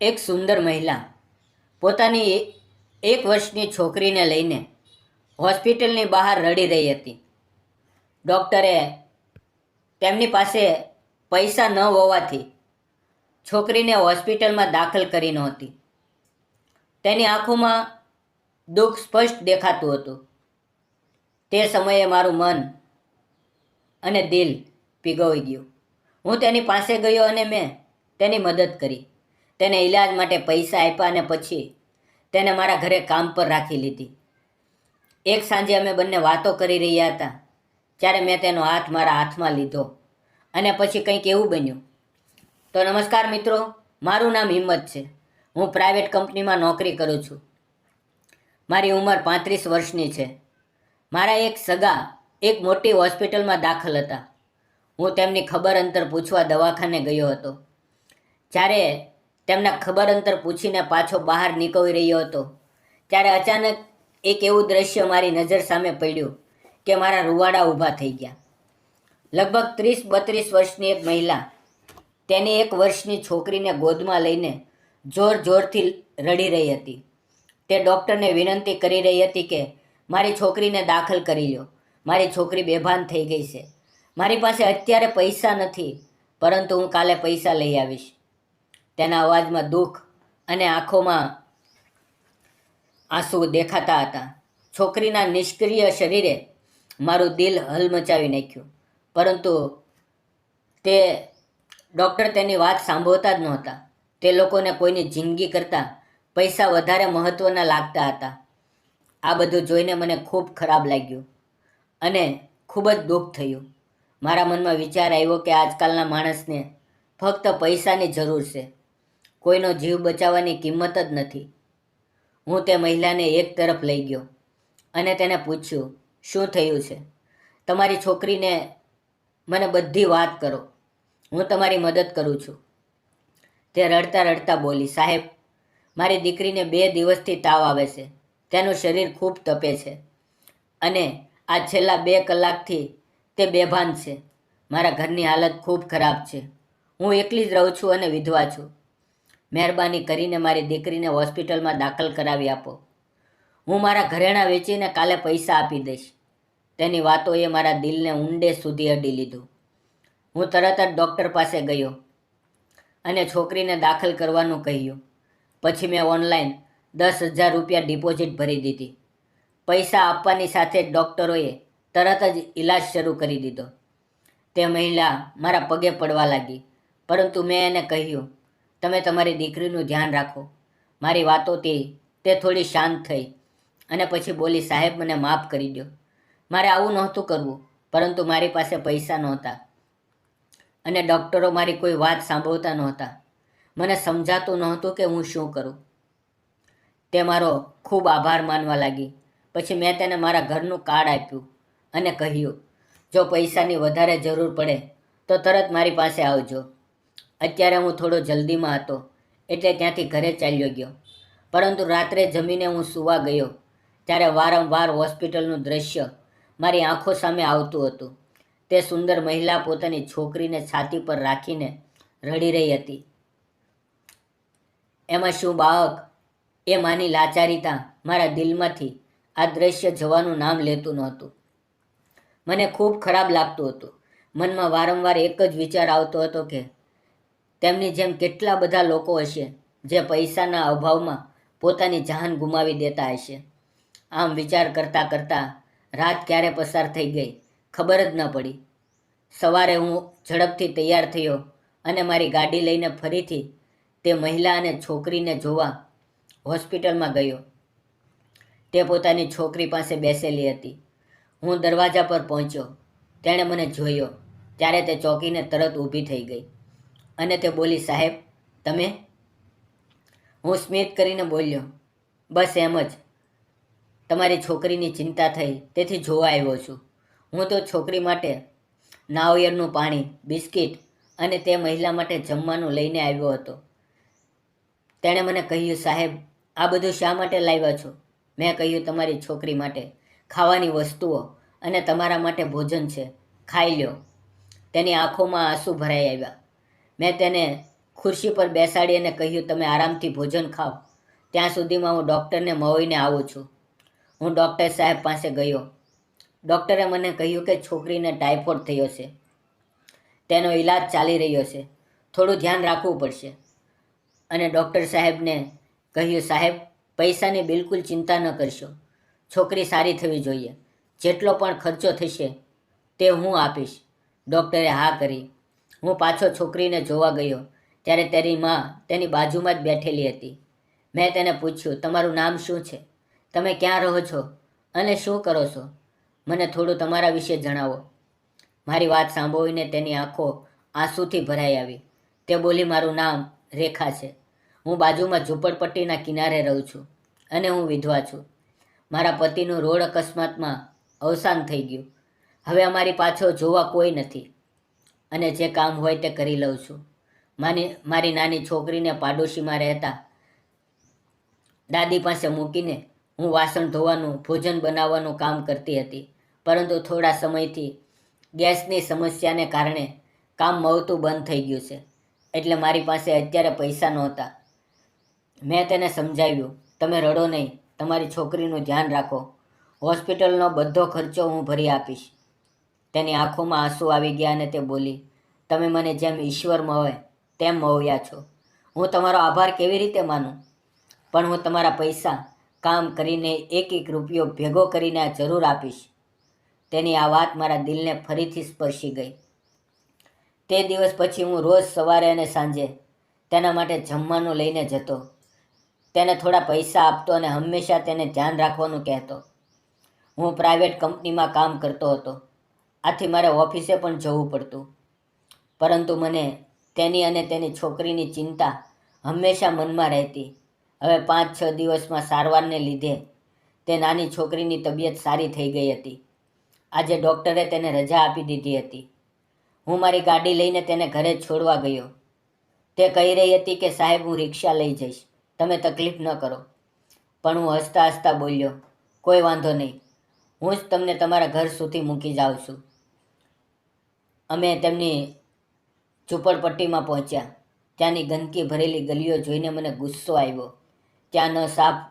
એક સુંદર મહિલા પોતાની એક વર્ષની છોકરીને લઈને હોસ્પિટલની બહાર રડી રહી હતી. ડૉક્ટરે તેમની પાસે પૈસા ન હોવાથી છોકરીને હોસ્પિટલમાં દાખલ કરી નહોતી. તેની આંખોમાં દુઃખ સ્પષ્ટ દેખાતું હતું. તે સમયે મારું મન અને દિલ પીગળી ગયું. હું તેની પાસે ગયો અને મેં તેની મદદ કરી. તેને ઈલાજ માટે પૈસા આપ્યા અને પછી તેને મારા ઘરે કામ પર રાખી લીધી. એક સાંજે અમે બંને વાતો કરી રહ્યા હતા ત્યારે મેં તેનો હાથ મારા હાથમાં લીધો અને પછી કંઈક એવું બન્યું. તો નમસ્કાર મિત્રો, મારું નામ હિંમત છે. હું પ્રાઇવેટ કંપનીમાં નોકરી કરું છું. મારી ઉંમર 35 વર્ષની છે. મારા એક સગા એક મોટી હોસ્પિટલમાં દાખલ હતા. હું તેમની ખબર અંતર પૂછવા દવાખાને ગયો હતો. જ્યારે તેમના ખબર અંતર પૂછીને પાછો બહાર નીકળી રહ્યો હતો ત્યારે અચાનક એક એવું દ્રશ્ય મારી નજર સામે પડ્યું કે મારા રૂવાડા ઊભા થઈ ગયા. લગભગ 30-32 વર્ષની એક મહિલા તેની 1 વર્ષની છોકરીને ગોદમાં લઈને જોર જોરથી રડી રહી હતી. તે ડૉક્ટરને વિનંતી કરી રહી હતી કે મારી છોકરીને દાખલ કરી લો. મારી છોકરી બેભાન થઈ ગઈ છે. મારી પાસે અત્યારે પૈસા નથી, પરંતુ હું કાલે પૈસા લઈ આવીશ. તેના અવાજમાં દુઃખ અને આંખોમાં આંસુ દેખાતા હતા. છોકરીના નિષ્ક્રિય શરીરે મારું દિલ હલમચાવી નાખ્યું, પરંતુ તે ડૉક્ટર તેની વાત સાંભળતા જ નહોતા. તે લોકોને કોઈની જિંદગી કરતાં પૈસા વધારે મહત્ત્વના લાગતા હતા. આ બધું જોઈને મને ખૂબ ખરાબ લાગ્યું અને ખૂબ જ દુઃખ થયું. મારા મનમાં વિચાર આવ્યો કે આજકાલના માણસને ફક્ત પૈસાની જરૂર છે. કોઈનો જીવ બચાવવાની કિંમત જ નથી. હું તે મહિલાને એક તરફ લઈ ગયો અને તેને પૂછ્યું, શું થયું છે? તમારી છોકરીને મને બધી વાત કરો. હું તમારી મદદ કરું છું. તે રડતા રડતા બોલી, સાહેબ, મારી દીકરીને 2 દિવસથી તાવ આવે છે. તેનું શરીર ખૂબ તપે છે અને આ છેલ્લા 2 કલાકથી તે બેભાન છે. મારા ઘરની હાલત ખૂબ ખરાબ છે. હું એકલી જ રહું છું અને વિધવા છું. મહેરબાની કરીને મારી દીકરીને હોસ્પિટલમાં દાખલ કરાવી આપો. હું મારા ઘરેણાં વેચીને કાલે પૈસા આપી દઈશ. તેની વાતોએ મારા દિલને ઊંડે સુધી અડી લીધું. હું તરત જ ડૉક્ટર પાસે ગયો અને છોકરીને દાખલ કરવાનું કહ્યું. પછી મેં ઓનલાઈન 10,000 રૂપિયા ડિપોઝિટ ભરી દીધી. પૈસા આપવાની સાથે જ ડૉક્ટરોએ તરત જ ઈલાજ શરૂ કરી દીધો. તે મહિલા મારા પગે પડવા લાગી, પરંતુ મેં એને કહ્યું, તમે તમારી દીકરીનું ધ્યાન રાખો. મારી વાતોથી તે થોડી શાંત થઈ અને પછી બોલી, સાહેબ, મને માફ કરી દો. મારે આવું નહોતું કરવું, પરંતુ મારી પાસે પૈસા નહોતા અને ડૉક્ટરો મારી કોઈ વાત સાંભળતા નહોતા. મને સમજાતું નહોતું કે હું શું કરું. તે મારો ખૂબ આભાર માનવા લાગી. પછી મેં તેને મારા ઘરનું કાર્ડ આપ્યું અને કહ્યું, જો પૈસાની વધારે જરૂર પડે તો તરત મારી પાસે આવજો. અત્યારે હું થોડો જલ્દીમાં હતો એટલે ત્યાંથી ઘરે ચાલ્યો ગયો. પરંતુ રાત્રે જમીને હું સૂવા ગયો ત્યારે વારંવાર હોસ્પિટલનું દૃશ્ય મારી આંખો સામે આવતું હતું. તે સુંદર મહિલા પોતાની છોકરીને છાતી પર રાખીને રડી રહી હતી. એમાં શું બાળક, એ માની લાચારીતા મારા દિલમાંથી આ દૃશ્ય જવાનું નામ લેતું નહોતું. મને ખૂબ ખરાબ લાગતું હતું. મનમાં વારંવાર એક જ વિચાર આવતો હતો કે તેમની જેમ કેટલા બધા લોકો હશે જે પૈસાના અભાવમાં પોતાની જાન ગુમાવી દેતા હશે. આમ વિચાર કરતાં કરતાં રાત ક્યારે પસાર થઈ ગઈ ખબર જ ન પડી. સવારે હું ઝડપથી તૈયાર થયો અને મારી ગાડી લઈને ફરીથી તે મહિલા અને છોકરીને જોવા હોસ્પિટલમાં ગયો. તે પોતાની છોકરી પાસે બેસેલી હતી. હું દરવાજા પર પહોંચ્યો. તેણે મને જોયો ત્યારે તે ચોંકીને તરત ઊભી થઈ ગઈ અને તે બોલી, સાહેબ, તમે? હું સ્મિત કરીને બોલ્યો, બસ એમ જ. તમારી છોકરીની ચિંતા થઈ તેથી જોવા આવ્યો છું. હું તો છોકરી માટે નાળિયેરનું પાણી, બિસ્કિટ અને તે મહિલા માટે જમવાનું લઈને આવ્યો હતો. તેણે મને કહ્યું, સાહેબ, આ બધું શા માટે લાવ્યા છો? મેં કહ્યું, તમારી છોકરી માટે ખાવાની વસ્તુઓ અને તમારા માટે ભોજન છે, ખાઈ લો. તેની આંખોમાં આંસુ ભરાઈ આવ્યા. મેં તેને ખુરશી પર બેસાડી અને કહ્યું, તમે આરામથી ભોજન ખાઓ, ત્યાં સુધીમાં હું ડૉક્ટરને મળીને આવું છું. હું ડૉક્ટર સાહેબ પાસે ગયો. ડૉક્ટરે મને કહ્યું કે છોકરીને ટાઇફોઇડ થયો છે. તેનો ઈલાજ ચાલી રહ્યો છે. થોડું ધ્યાન રાખવું પડશે. અને ડૉક્ટર સાહેબને કહ્યું, સાહેબ, પૈસાની બિલકુલ ચિંતા ન કરશો. છોકરી સારી થવી જોઈએ. જેટલો પણ ખર્ચો થશે તે હું આપીશ. ડૉક્ટરે હા કરી. હું પાછો છોકરીને જોવા ગયો ત્યારે તેની માં તેની બાજુમાં જ બેઠેલી હતી. મેં તેને પૂછ્યું, તમારું નામ શું છે? તમે ક્યાં રહો છો અને શું કરો છો? મને થોડું તમારા વિશે જણાવો. મારી વાત સાંભળીને તેની આંખો આંસુથી ભરાઈ આવી. તે બોલી, મારું નામ રેખા છે. હું બાજુમાં ઝૂંપડપટ્ટીના કિનારે રહું છું અને હું વિધવા છું. મારા પતિનું રોડ અકસ્માતમાં અવસાન થઈ ગયું. હવે અમારી પાછળ જોવા કોઈ નથી અને જે કામ હોય તે કરી લઉં છું. મારી નાની છોકરીને પાડોશીમાં રહેતા દાદી પાસે મૂકીને હું વાસણ ધોવાનું, ભોજન બનાવવાનું કામ કરતી હતી. પરંતુ થોડા સમયથી ગેસની સમસ્યાને કારણે કામ મળતું બંધ થઈ ગયું છે. એટલે મારી પાસે અત્યારે પૈસા નહોતા. મેં તેને સમજાવ્યું, તમે રડો નહીં, તમારી છોકરીનું ધ્યાન રાખો. હોસ્પિટલનો બધો ખર્ચો હું ભરી આપીશ. તેની આંખોમાં આંસુ આવી ગયા અને તે બોલી, તમે મને જેમ ઈશ્વર મળે તેમ મળ્યા છો. હું તમારો આભાર કેવી રીતે માનું? પણ હું તમારા પૈસા કામ કરીને એક એક રૂપિયો ભેગો કરીને આ જરૂર આપીશ. તેની આ વાત મારા દિલને ફરીથી સ્પર્શી ગઈ. તે દિવસ પછી હું રોજ સવારે અને સાંજે તેના માટે જમવાનું લઈને જતો. તેને થોડા પૈસા આપતો અને હંમેશા તેને ધ્યાન રાખવાનું કહેતો. હું પ્રાઇવેટ કંપનીમાં કામ કરતો હતો. આથી મારે ઓફિસે પણ જવું પડતું. પરંતુ મને તેની અને તેની છોકરીની ચિંતા હંમેશા મનમાં રહેતી. હવે 5-6 દિવસમાં સારવારને લીધે તે નાની છોકરીની તબિયત સારી થઈ ગઈ હતી. આજે ડૉક્ટરે તેને રજા આપી દીધી હતી. હું મારી ગાડી લઈને તેને ઘરે છોડવા ગયો. તે કહી રહી હતી કે સાહેબ, હું રિક્ષા લઈ જઈશ, તમે તકલીફ ન કરો. પણ હું હસતા હસતા બોલ્યો, કોઈ વાંધો નહીં, હું જ તમને તમારા ઘર સુધી મૂકી જાઉં છું. અમે તેમની ઝૂંપડપટ્ટીમાં પહોંચ્યા. ત્યાંની ગંદકી ભરેલી ગલીઓ જોઈને મને ગુસ્સો આવ્યો. ત્યાં ન સાફ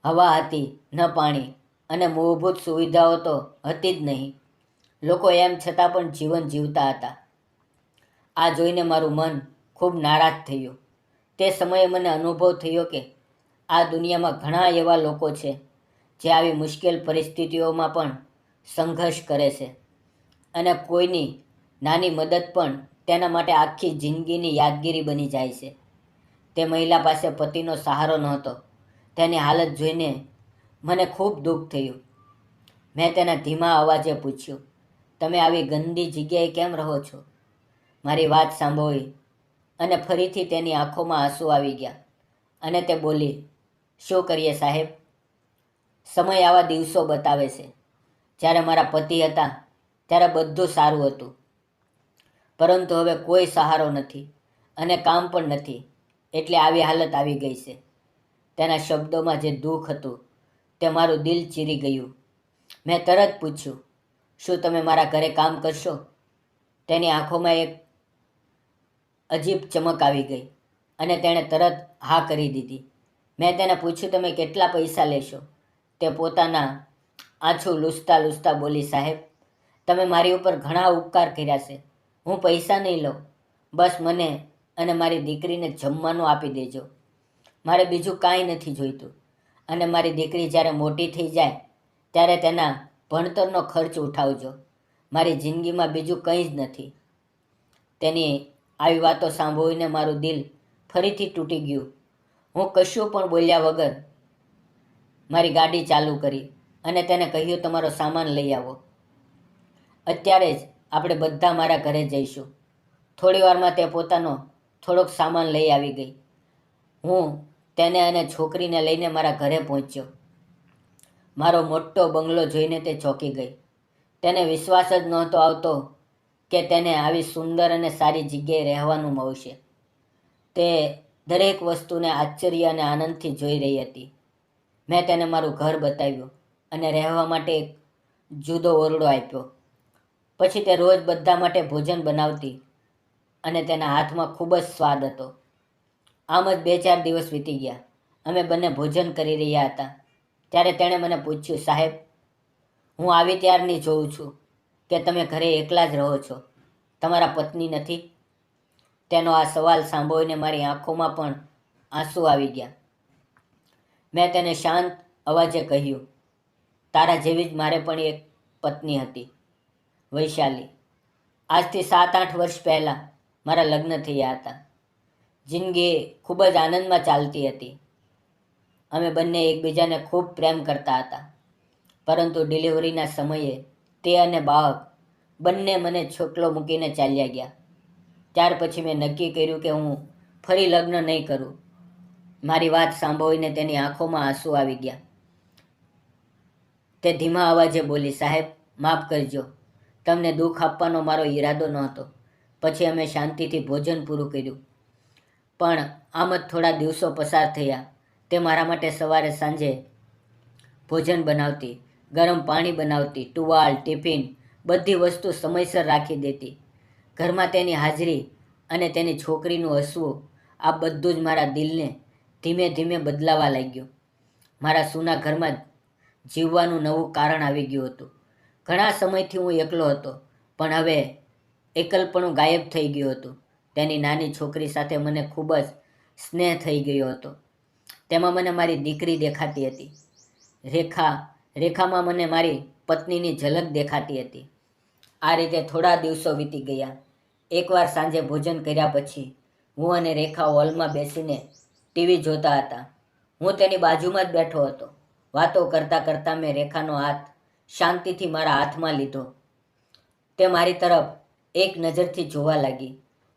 હવા હતી, ન પાણી, અને મૂળભૂત સુવિધાઓ તો હતી જ નહીં. લોકો એમ છતાં પણ જીવન જીવતા હતા. આ જોઈને મારું મન ખૂબ નારાજ થયું. તે સમયે મને અનુભવ થયો કે આ દુનિયામાં ઘણા એવા લોકો છે જે આવી મુશ્કેલ પરિસ્થિતિઓમાં પણ સંઘર્ષ કરે છે અને કોઈની નાની મદદ પણ તેના માટે આખી જિંદગીની યાદગીરી બની જાય છે. તે મહિલા પાસે પતિનો સહારો નહોતો. તેની હાલત જોઈને મને ખૂબ દુઃખ થયું. મેં તેના ધીમા અવાજે પૂછ્યું, તમે આવી ગંદી જગ્યાએ કેમ રહો છો? મારી વાત સાંભળી અને ફરીથી તેની આંખોમાં આંસુ આવી ગયા અને તે બોલી, શું કરીએ સાહેબ? સમય આવા દિવસો બતાવે છે. જ્યારે મારા પતિ હતા ત્યારે બધું સારું હતું, પરંતુ હવે કોઈ સહારો નથી અને કામ પણ નથી, એટલે આવી હાલત આવી ગઈ છે. તેના શબ્દોમાં જે દુઃખ હતું તે મારું દિલ ચીરી ગયું. મેં તરત પૂછ્યું, શું તમે મારા ઘરે કામ કરશો? તેની આંખોમાં એક અજીબ ચમક આવી ગઈ અને તેણે તરત હા કરી દીધી. મેં તેને પૂછ્યું, તમે કેટલા પૈસા લેશો? તે પોતાના આંસુ લૂછતા લૂછતા બોલી, સાહેબ, તમે મારી ઉપર ઘણા ઉપકાર કર્યા છે. હું પૈસા નહીં લઉં, બસ મને અને મારી દીકરીને જમવાનું આપી દેજો. મારે બીજું કાંઈ નથી જોઈતું. અને મારી દીકરી જ્યારે મોટી થઈ જાય ત્યારે તેના ભણતરનો ખર્ચ ઉઠાવજો. મારી જિંદગીમાં બીજું કંઈ જ નથી. તેની આવી વાતો સાંભળીને મારું દિલ ફરીથી તૂટી ગયું. હું કશું પણ બોલ્યા વગર મારી ગાડી ચાલુ કરી અને તેને કહ્યું, તમારો સામાન લઈ આવો. અત્યારે જ આપણે બધા મારા ઘરે જઈશું. થોડી વારમાં તે પોતાનો થોડોક સામાન લઈ આવી ગઈ. હું તેને અને છોકરીને લઈને મારા ઘરે પહોંચ્યો. મારો મોટો બંગલો જોઈને તે ચોંકી ગઈ. તેને વિશ્વાસ જ નહોતો આવતો કે તેને આવી સુંદર અને સારી જગ્યાએ રહેવાનું મળશે. તે દરેક વસ્તુને આશ્ચર્ય અને આનંદથી જોઈ રહી હતી. મેં તેને મારું ઘર બતાવ્યું અને રહેવા માટે એક જુદો ઓરડો આપ્યો. પછી તે રોજ બધા માટે ભોજન બનાવતી અને તેના હાથમાં ખૂબ જ સ્વાદ હતો. આમ જ 2-4 દિવસ વીતી ગયા. અમે બંને ભોજન કરી રહ્યા હતા ત્યારે તેણે મને પૂછ્યું, સાહેબ, હું આવી ત્યારની જોઉં છું કે તમે ઘરે એકલા જ રહો છો, તમારા પત્ની નથી? તેનો આ સવાલ સાંભળીને મારી આંખોમાં પણ આંસુ આવી ગયા. મેં તેને શાંત અવાજે કહ્યું, તારા જેવી જ મારે પણ એક પત્ની હતી, વૈશાલી. આજથી 7-8 વર્ષ પહેલાં મારા લગ્ન થયા હતા. જિંદગી ખૂબ જ આનંદમાં ચાલતી હતી. અમે બંને એકબીજાને ખૂબ પ્રેમ કરતા હતા. પરંતુ ડિલિવરીના સમયે તે અને બાળક બંને મને છોકલો મૂકીને ચાલ્યા ગયા. ત્યાર પછી મેં નક્કી કર્યું કે હું ફરી લગ્ન નહીં કરું. મારી વાત સાંભળીને તેની આંખોમાં આંસુ આવી ગયા. તે ધીમા અવાજે બોલી, સાહેબ, માફ કરજો, તમને દુઃખ આપવાનો મારો ઈરાદો નહોતો. પછી અમે શાંતિથી ભોજન પૂરું કર્યું. પણ આમ જ થોડા દિવસો પસાર થયા. તે મારા માટે સવારે સાંજે ભોજન બનાવતી, ગરમ પાણી બનાવતી, ટુવાલ, ટિફિન, બધી વસ્તુ સમયસર રાખી દેતી. ઘરમાં તેની હાજરી અને તેની છોકરીનું હસવું, આ બધું જ મારા દિલને ધીમે ધીમે બદલાવા લાગ્યું. મારા સૂના ઘરમાં જીવવાનું નવું કારણ આવી ગયું હતું. ઘણા સમયથી હું એકલો હતો, પણ હવે એકલપણું ગાયબ થઈ ગયું હતું. તેની નાની છોકરી સાથે મને ખૂબ જ સ્નેહ થઈ ગયો હતો. તેમાં મને મારી દીકરી દેખાતી હતી. રેખામાં મને મારી પત્નીની ઝલક દેખાતી હતી. આ રીતે થોડા દિવસો વીતી ગયા. એકવાર સાંજે ભોજન કર્યા પછી હું અને રેખા હોલમાં બેસીને ટીવી જોતા હતા. હું તેની બાજુમાં જ બેઠો હતો. વાતો કરતાં કરતાં મેં રેખાનો હાથ શાંતિથી મારા હાથમાં લીધો. તે મારી તરફ એક નજરથી જોવા લાગી.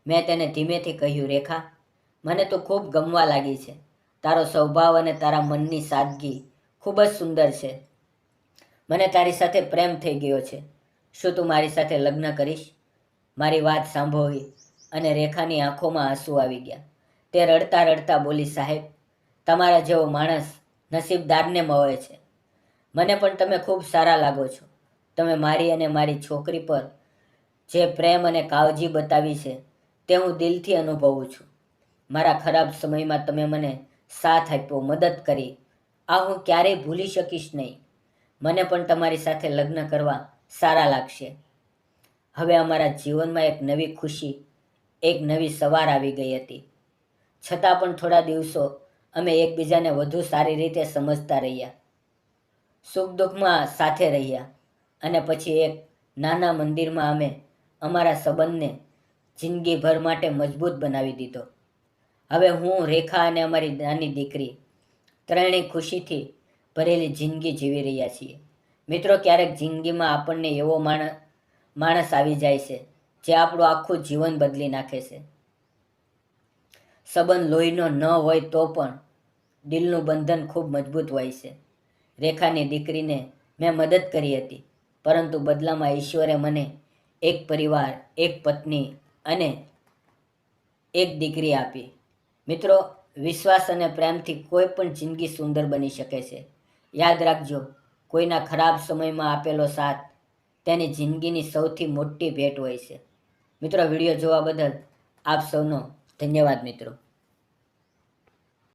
મેં તેને ધીમેથી કહ્યું, રેખા, મને તો ખૂબ ગમવા લાગી છે. તારો સ્વભાવ અને તારા મનની સાદગી ખૂબ જ સુંદર છે. મને તારી સાથે પ્રેમ થઈ ગયો છે. શું તું મારી સાથે લગ્ન કરીશ? મારી વાત સાંભળી અને રેખાની આંખોમાં આંસુ આવી ગયા. તે રડતા રડતા બોલી, સાહેબ, તમારા જેવો માણસ નસીબદારને મળે છે. મને પણ તમે ખૂબ સારા લાગો છો. તમે મારી અને મારી છોકરી પર જે પ્રેમ અને કાળજી બતાવી છે તે હું દિલથી અનુભવું છું. મારા ખરાબ સમયમાં તમે મને સાથ આપ્યો, મદદ કરી. આ હું ક્યારેય ભૂલી શકીશ નહીં. મને પણ તમારી સાથે લગ્ન કરવા સારા લાગશે. હવે અમારા જીવનમાં એક નવી ખુશી, એક નવી સવાર આવી ગઈ હતી. છતાં પણ થોડા દિવસો અમે એકબીજાને વધુ સારી રીતે સમજતા રહ્યા. સુખ દુઃખમાં સાથે રહ્યા. અને પછી એક નાના મંદિરમાં અમે અમારા સંબંધને જિંદગીભર માટે મજબૂત બનાવી દીધો. હવે હું, રેખા અને અમારી નાની દીકરી ત્રણેય ખુશીથી ભરેલી જિંદગી જીવી રહ્યા છીએ. મિત્રો, ક્યારેક જિંદગીમાં આપણને એવો માણસ આવી જાય છે જે આપણું આખું જીવન બદલી નાખે છે. સંબંધ લોહીનો ન હોય તો પણ દિલનું બંધન ખૂબ મજબૂત હોય છે. રેખાની દીકરીને મેં મદદ કરી હતી, પરંતુ બદલામાં ઈશ્વરે મને એક પરિવાર, એક પત્ની અને એક દીકરી આપી. મિત્રો, વિશ્વાસ અને પ્રેમથી કોઈ પણ જિંદગી સુંદર બની શકે છે. યાદ રાખજો, કોઈના ખરાબ સમયમાં આપેલો સાથ તેની જિંદગીની સૌથી મોટી ભેટ હોય છે. મિત્રો, વિડીયો જોવા બદલ આપ સૌનો ધન્યવાદ મિત્રો.